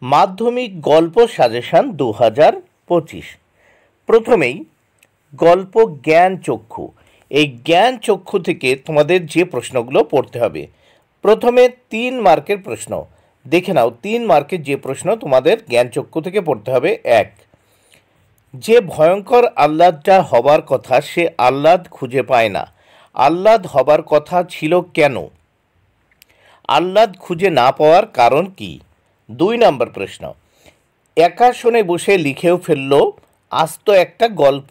মাধ্যমিক গল্প সাজেশন 2025। প্রথমেই গল্প জ্ঞান চক্ষু। এই জ্ঞান চক্ষু থেকে তোমাদের যে প্রশ্নগুলো পড়তে হবে, প্রথমে 3 মার্কের প্রশ্ন দেখে নাও। 3 মার্কের যে প্রশ্ন তোমাদের জ্ঞান চক্ষু থেকে পড়তে হবে। 1, যে ভয়ঙ্কর আহ্লাদটা হবার কথা সে আহ্লাদ খুঁজে পায় না, আহ্লাদ হবার কথা ছিল কেন? আহ্লাদ খুঁজে না পাওয়ার কারণ কি? 2 নম্বর প্রশ্ন, একা শোনে বসে লিখেও ফেলল আস্ত একটা গল্প,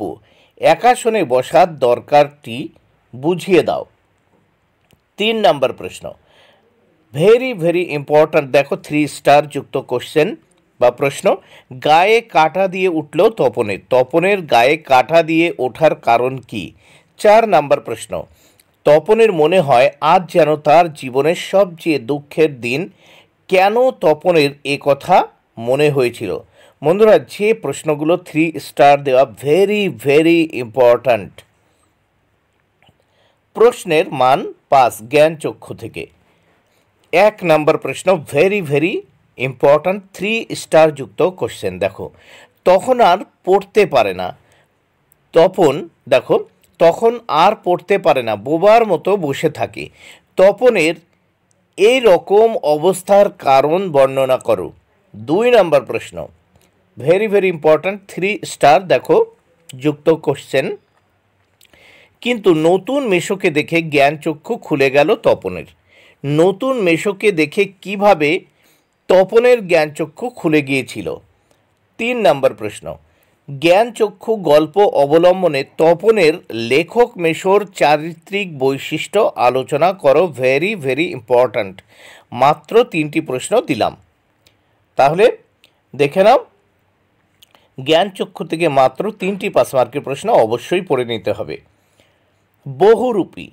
একা শোনে বসার দরকারটি বুঝিয়ে দাও। 3 নম্বর প্রশ্ন, ভেরি ভেরি ইম্পর্ট্যান্ট, দেখো 3 স্টার যুক্ত কোশ্চেন বা প্রশ্ন, গায়ে কাঁটা দিয়ে উঠল তপনের, তপনের গায়ে কাঁটা দিয়ে ওঠার কারণ কি? 4 নম্বর প্রশ্ন, তপনের মনে হয় আজ যেন তার জীবনের সবচেয়ে দুঃখের দিন, কেন তপনের এ কথা মনে হয়েছিল? বন্ধুরা, যে প্রশ্নগুলো 3 স্টার দেওয়া, ভেরি ভেরি ইম্পর্ট্যান্ট। প্রশ্নের মান 5 জ্ঞান চক্ষু থেকে। 1 নম্বর প্রশ্ন, ভেরি ভেরি ইম্পর্ট্যান্ট, 3 স্টার যুক্ত কোশ্চেন। দেখো, তখন আর পড়তে পারে না, তপন দেখো তখন আর পড়তে পারে না, বোবার মতো বসে থাকে, তপনের এই রকম অবস্থার কারণ বর্ণনা করো। 2 নম্বর প্রশ্ন, ভেরি ভেরি ইম্পর্ট্যান্ট, 3 স্টার দেখো যুক্ত কোশ্চেন। কিন্তু নতুন মেশোকে দেখে জ্ঞান চক্ষু খুলে গেল তপনের, নতুন মেশোকে দেখে কিভাবে তপনের জ্ঞান চক্ষু খুলে গিয়েছিল? 3 নম্বর প্রশ্ন, জ্ঞান চক্ষু গল্প অবলম্বনে তপনের লেখক মেশোর চারিত্রিক বৈশিষ্ট্য আলোচনা করো। Very very important. মাত্র 3টি প্রশ্ন দিলাম, তাহলে দেখে নাও জ্ঞান চক্ষু থেকে মাত্র 3টি 5 মার্কের প্রশ্ন অবশ্যই পড়ে নিতে হবে। বহুরূপী,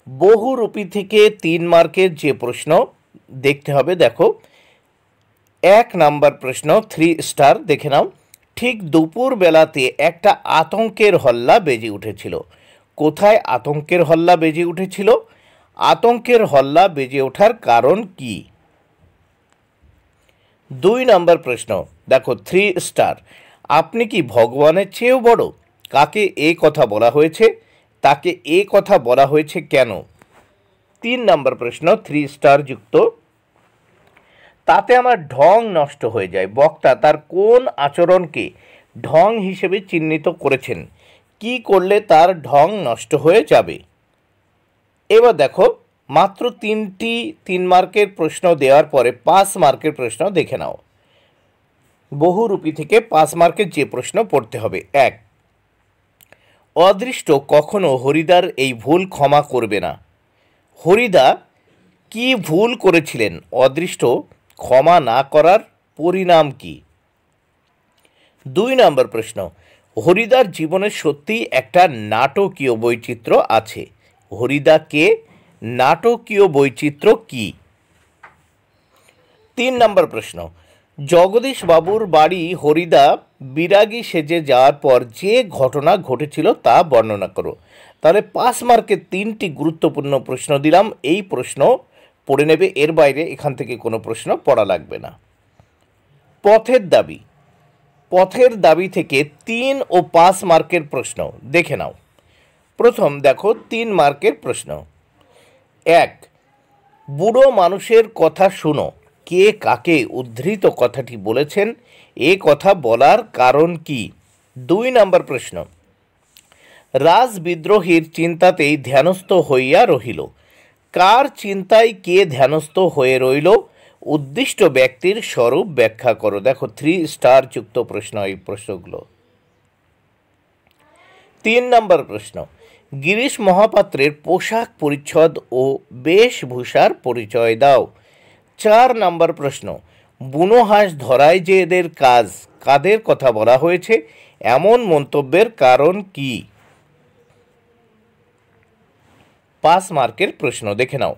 বহুরূপী থেকে 3 মার্কের যে প্রশ্ন দেখতে হবে, দেখো 1 নাম্বার প্রশ্ন 3 স্টার, দেখে নাও। ঠিক দুপুর বেলাতে একটা আতঙ্কের হল্লা বেজে উঠেছিল, কোথায় আতঙ্কের হল্লা বেজে উঠেছিল? আতঙ্কের হল্লা বেজে ওঠার কারণ কি? 2 নম্বর প্রশ্ন, দেখো 3 স্টার, আপনি কি ভগবানের চেয়েও বড়? কাকে এই কথা বলা হয়েছে? তাকে এই কথা বলা হয়েছে কেন? 3 নম্বর প্রশ্ন 3 স্টার যুক্ত, তাতে আমার ঢং নষ্ট হয়ে যায়, বক্তা তার কোন আচরণকে ঢং হিসেবে চিহ্নিত করেছেন? কি করলে তার ঢং নষ্ট হয়ে যাবে? এবার দেখো মাত্র 3টি 3 মার্কের প্রশ্ন দেওয়ার পরে 5 মার্কের প্রশ্ন দেখে নাও। বহুরূপী থেকে 5 মার্কের যে প্রশ্ন পড়তে হবে। 1, অদৃষ্ট কখনো হরিদার এই ভুল ক্ষমা করবে না। হরিদা কি ভুল করেছিলেন? অদৃষ্ট ক্ষমা না করার পরিণাম কি? 2 নম্বর প্রশ্ন, হরিদার জীবনে সত্যিই একটা নাটকীয় বৈচিত্র্য আছে, হরিদা কে? নাটকীয় বৈচিত্র্য কি? 3 নম্বর প্রশ্ন, জগদীশ বাবুর বাড়ি হরিদা বিরাগী সেজে যাওয়ার পর যে ঘটনা ঘটেছিল তা বর্ণনা করো। তাহলে 5 মার্কের 3টি গুরুত্বপূর্ণ প্রশ্ন দিলাম, এই প্রশ্ন পড়ে নেবে, এর বাইরে এখান থেকে কোনো প্রশ্ন পড়া লাগবে না। পথের দাবি, পথের দাবি থেকে 3 ও 5 মার্কের প্রশ্ন দেখে নাও। প্রথম দেখো 3 মার্কের প্রশ্ন। 1, বুড়ো মানুষের কথা শুনো, কে কাকে উদ্ধৃত কথাটি বলেছেন? এ কথা বলার কারণ কি? 2 নম্বর প্রশ্ন, রাজবিদ্রোহীর চিন্তাতেই ধ্যানস্থ হইয়া রহিল, কার চিন্তায় কে ধ্যানস্থ হয়ে রইল? উদ্দিষ্ট ব্যক্তির স্বরূপ ব্যাখ্যা করো। দেখো 3 স্টার যুক্ত প্রশ্ন এই প্রশ্নগুলো। 3 নম্বর প্রশ্ন, গিরিশ মহাপাত্রের পোশাক পরিচ্ছদ ও বেশভূষার পরিচয় দাও। 4 নম্বর প্রশ্ন, বুনো হাঁস ধরায় যে এদের কাজ, কাদের কথা বলা হয়েছে? এমন মন্তব্যের কারণ কি? 5 মার্কের প্রশ্ন দেখে নাও।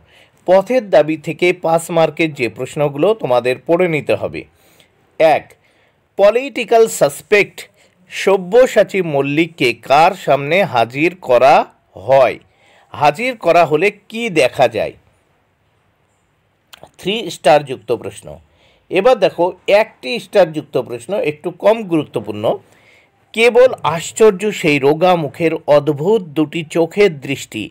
পথের দাবি থেকে 5 মার্কের যে প্রশ্নগুলো তোমাদের পড়ে নিতে হবে। 1, পলিটিক্যাল সাসপেক্ট সব্যসাচী মল্লিককে কার সামনে হাজির করা হয়? হাজির করা হলে কি দেখা যায়? 3 স্টার যুক্ত প্রশ্ন, এবার দেখো একটি স্টারযুক্ত প্রশ্ন, একটু কম গুরুত্বপূর্ণ। কেবল আশ্চর্য সেই রোগা মুখের অদ্ভুত দুটি চোখের দৃষ্টি,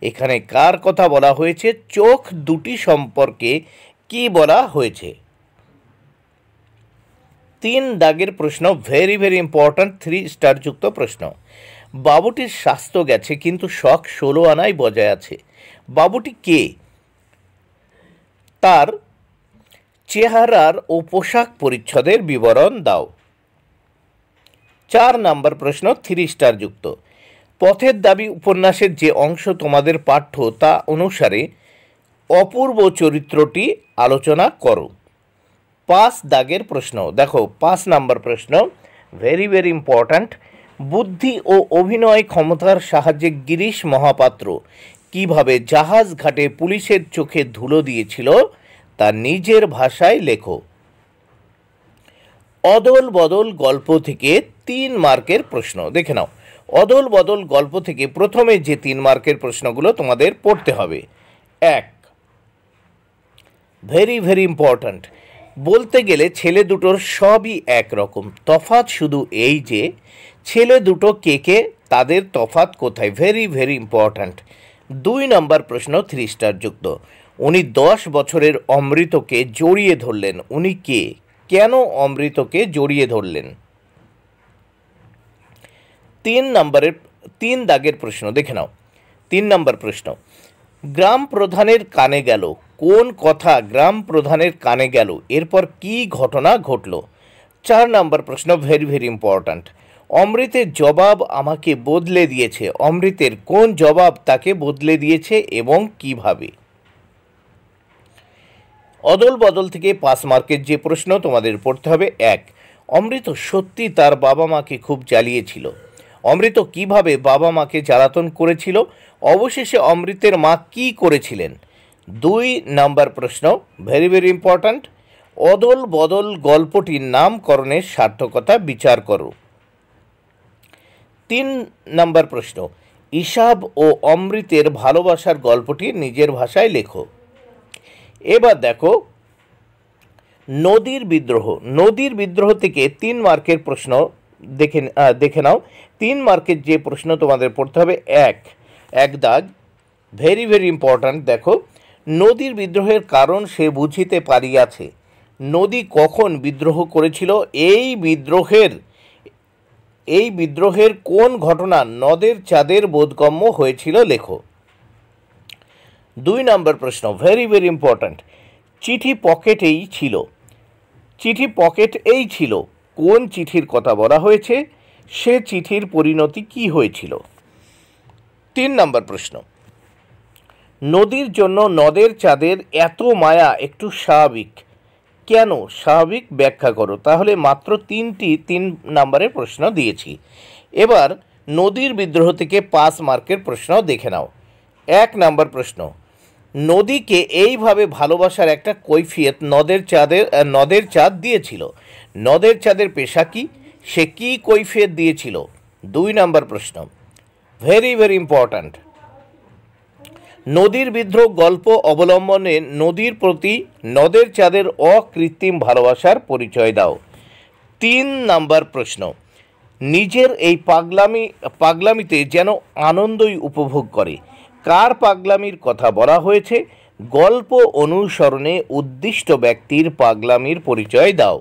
এখানে কার কথা বলা হয়েছে? চোখ দুটি সম্পর্কে কি বলা হয়েছে? 3 দাগের প্রশ্ন, ভেরি ভেরি ইম্পর্ট্যান্ট, 3 স্টারযুক্ত প্রশ্ন। বাবুটির স্বাস্থ্য গেছে কিন্তু শখ 16 আনায় বজায় আছে। বাবুটি কে? তার চেহারার ও পোশাক পরিচ্ছদের বিবরণ দাও। 4 নাম্বার প্রশ্ন, 3 স্টারযুক্ত। পথের দাবি উপন্যাসের যে অংশ তোমাদের পাঠ্য তা অনুসারে অপূর্ব চরিত্রটি আলোচনা করো। 5 দাগের প্রশ্ন, দেখো 5 নাম্বার প্রশ্ন, ভেরি ভেরি ইম্পর্ট্যান্ট। বুদ্ধি ও অভিনয় ক্ষমতার সাহায্যে গিরিশ মহাপাত্র কিভাবে জাহাজ ঘাটে পুলিশের চোখে ধুলো দিয়েছিল তা নিজের ভাষায় লেখো। অদল বদল গল্প থেকে 3 মার্কের প্রশ্ন দেখে নাও। অদল বদল গল্প থেকে প্রথমে যে 3 মার্কের প্রশ্নগুলো তোমাদের পড়তে হবে। 1, ভেরি ভেরি ইম্পর্ট্যান্ট। বলতে গেলে ছেলে দুটোর সবই একরকম, তফাৎ শুধু এই যে ছেলে দুটো কে কে, তাদের তফাৎ কোথায়? Very very important. 2 নম্বর প্রশ্ন, 3 স্টারযুক্ত। উনি 10 বছরের অমৃতকে জড়িয়ে ধরলেন, উনি কে? কেন অমৃতকে জড়িয়ে ধরলেন? 3 দাগের প্রশ্ন দেখে নাও। 3 নম্বর প্রশ্ন, গ্রাম প্রধানের কানে গেল, কোন কথা গ্রাম প্রধানের কানে গেল, এরপর কি ঘটনা ঘটল? 4 নম্বর প্রশ্ন, ভেরি ভেরি ইম্পর্ট্যান্ট। অমৃতের জবাব আমাকে বদলে দিয়েছে, অমৃতের কোন জবাব তাকে বদলে দিয়েছে এবং কিভাবে? অদল বদল থেকে 5 মার্কের যে প্রশ্ন তোমাদের পড়তে হবে। 1, অমৃত সত্যি তার বাবা মাকে খুব জ্বালিয়েছিল। অমৃত কিভাবে বাবা মাকে জ্বালাতন করেছিল? অবশেষে অমৃতের মা কি করেছিলেন? 2 নাম্বার প্রশ্ন, ভেরি ভেরি ইম্পর্ট্যান্ট। অদল বদল গল্পটির নামকরণের সার্থকতা বিচার করো। 3 নাম্বার প্রশ্ন, ইসাব ও অমৃতের ভালোবাসার গল্পটি নিজের ভাষায় লেখো। এবার দেখো নদীর বিদ্রোহ। নদীর বিদ্রোহ থেকে 3 মার্কের প্রশ্ন দেখে নাও। 3 মার্কের যে প্রশ্ন তোমাদের পড়তে হবে। 1 দাগ, ভেরি ভেরি ইম্পর্ট্যান্ট। দেখো, নদীর বিদ্রোহের কারণ সে বুঝিতে পারিয়াছে। নদী কখন বিদ্রোহ করেছিল? এই বিদ্রোহের কোন ঘটনা নদের চাঁদের বোধগম্য হয়েছিল লেখো। 2 নম্বর প্রশ্ন, ভেরি ভেরি ইম্পর্ট্যান্ট। চিঠি পকেটেই ছিল, চিঠি পকেটেই ছিল, কোন চিঠির কথা বলা হয়েছে? সে চিঠির পরিণতি কি হয়েছিল? 3 নম্বর প্রশ্ন, নদীর জন্য নদের চাঁদের এত মায়া একটু স্বাভাবিক, কেন স্বাভাবিক ব্যাখ্যা করো। তাহলে মাত্র 3 নম্বরের প্রশ্ন দিয়েছি। এবার নদীর বিদ্রোহ থেকে 5 মার্কের প্রশ্ন দেখে নাও। 1 নম্বর প্রশ্ন, নদীকে এইভাবে ভালোবাসার একটা কৈফিয়ত নদের চাঁদ দিয়েছিল। নদের চাঁদের পেশা কি? সে কি কৈফিয়ত দিয়েছিল? 2 নম্বর প্রশ্ন, ভেরি ভেরি ইম্পর্ট্যান্ট। নদীর বিদ্রোহ গল্প অবলম্বনে নদীর প্রতি নদের চাঁদের অকৃত্রিম ভালোবাসার পরিচয় দাও। 3 নম্বর প্রশ্ন, নিজের এই পাগলামিতে যেন আনন্দই উপভোগ করে, কার পাগলামির কথা বলা হয়েছে? গল্প অনুসরণে উদ্দিষ্ট ব্যক্তির পাগলামির পরিচয় দাও।